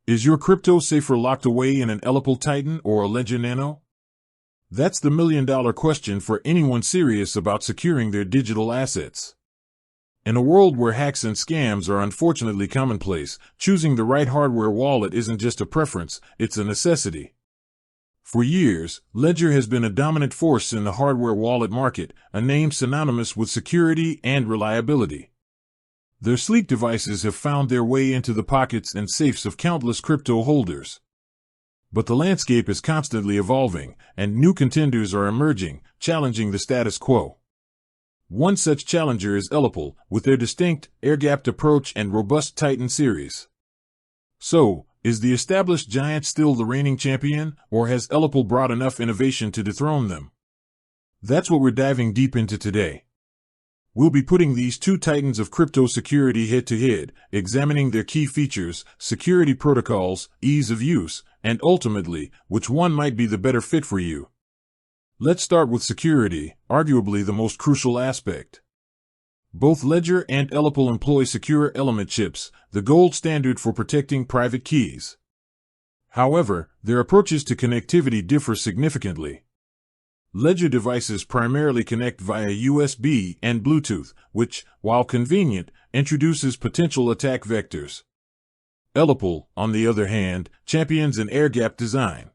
Is your crypto safer locked away in an ELLIPAL Titan or a Ledger Nano? That's the million-dollar question for anyone serious about securing their digital assets. In a world where hacks and scams are unfortunately commonplace, choosing the right hardware wallet isn't just a preference, it's a necessity. For years, Ledger has been a dominant force in the hardware wallet market, a name synonymous with security and reliability. Their sleek devices have found their way into the pockets and safes of countless crypto holders. But the landscape is constantly evolving, and new contenders are emerging, challenging the status quo. One such challenger is ELLIPAL, with their distinct, air-gapped approach and robust Titan series. So, is the established giant still the reigning champion, or has ELLIPAL brought enough innovation to dethrone them? That's what we're diving deep into today. We'll be putting these two titans of crypto security head-to-head, examining their key features, security protocols, ease of use, and ultimately, which one might be the better fit for you. Let's start with security, arguably the most crucial aspect. Both Ledger and ELLIPAL employ secure element chips, the gold standard for protecting private keys. However, their approaches to connectivity differ significantly. Ledger devices primarily connect via USB and Bluetooth, which, while convenient, introduces potential attack vectors. ELLIPAL, on the other hand, champions an air-gapped design.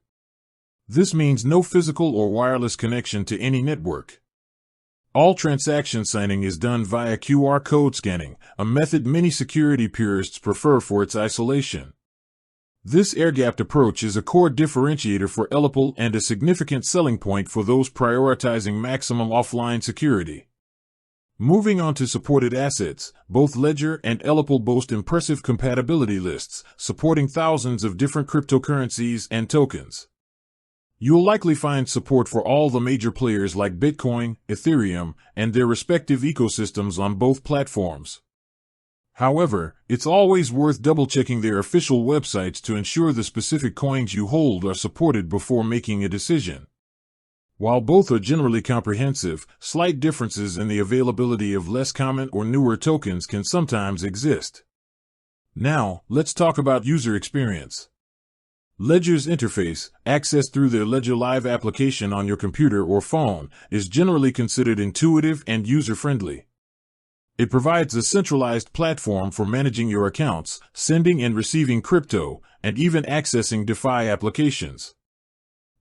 This means no physical or wireless connection to any network. All transaction signing is done via QR code scanning, a method many security purists prefer for its isolation. This air-gapped approach is a core differentiator for ELLIPAL and a significant selling point for those prioritizing maximum offline security. Moving on to supported assets, both Ledger and ELLIPAL boast impressive compatibility lists, supporting thousands of different cryptocurrencies and tokens. You'll likely find support for all the major players like Bitcoin, Ethereum, and their respective ecosystems on both platforms. However, it's always worth double-checking their official websites to ensure the specific coins you hold are supported before making a decision. While both are generally comprehensive, slight differences in the availability of less common or newer tokens can sometimes exist. Now, let's talk about user experience. Ledger's interface, accessed through their Ledger Live application on your computer or phone, is generally considered intuitive and user-friendly. It provides a centralized platform for managing your accounts, sending and receiving crypto, and even accessing DeFi applications.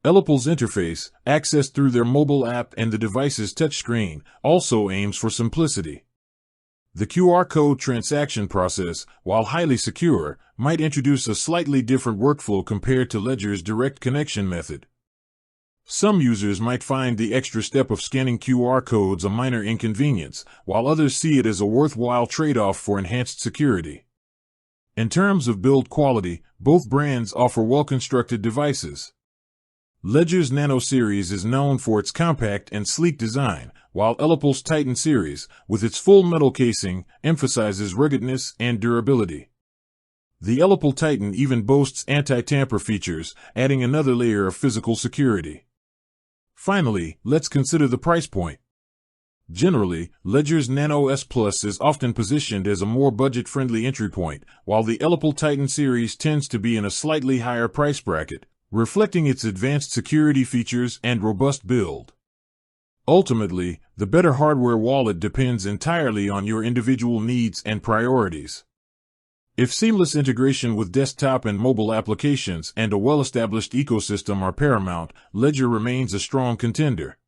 ELLIPAL's interface, accessed through their mobile app and the device's touchscreen, also aims for simplicity. The QR code transaction process, while highly secure, might introduce a slightly different workflow compared to Ledger's direct connection method. Some users might find the extra step of scanning QR codes a minor inconvenience, while others see it as a worthwhile trade-off for enhanced security. In terms of build quality, both brands offer well-constructed devices. Ledger's Nano series is known for its compact and sleek design, while ELLIPAL's Titan series, with its full metal casing, emphasizes ruggedness and durability. The ELLIPAL Titan even boasts anti-tamper features, adding another layer of physical security. Finally, let's consider the price point. Generally, Ledger's Nano S Plus is often positioned as a more budget-friendly entry point, while the ELLIPAL Titan series tends to be in a slightly higher price bracket, reflecting its advanced security features and robust build. Ultimately, the better hardware wallet depends entirely on your individual needs and priorities. If seamless integration with desktop and mobile applications and a well-established ecosystem are paramount, Ledger remains a strong contender.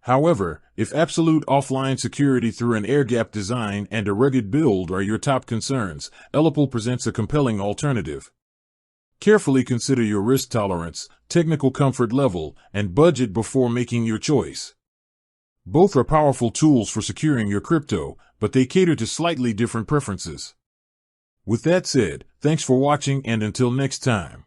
However, if absolute offline security through an air-gapped design and a rugged build are your top concerns, ELLIPAL presents a compelling alternative. Carefully consider your risk tolerance, technical comfort level, and budget before making your choice. Both are powerful tools for securing your crypto, but they cater to slightly different preferences. With that said, thanks for watching and until next time.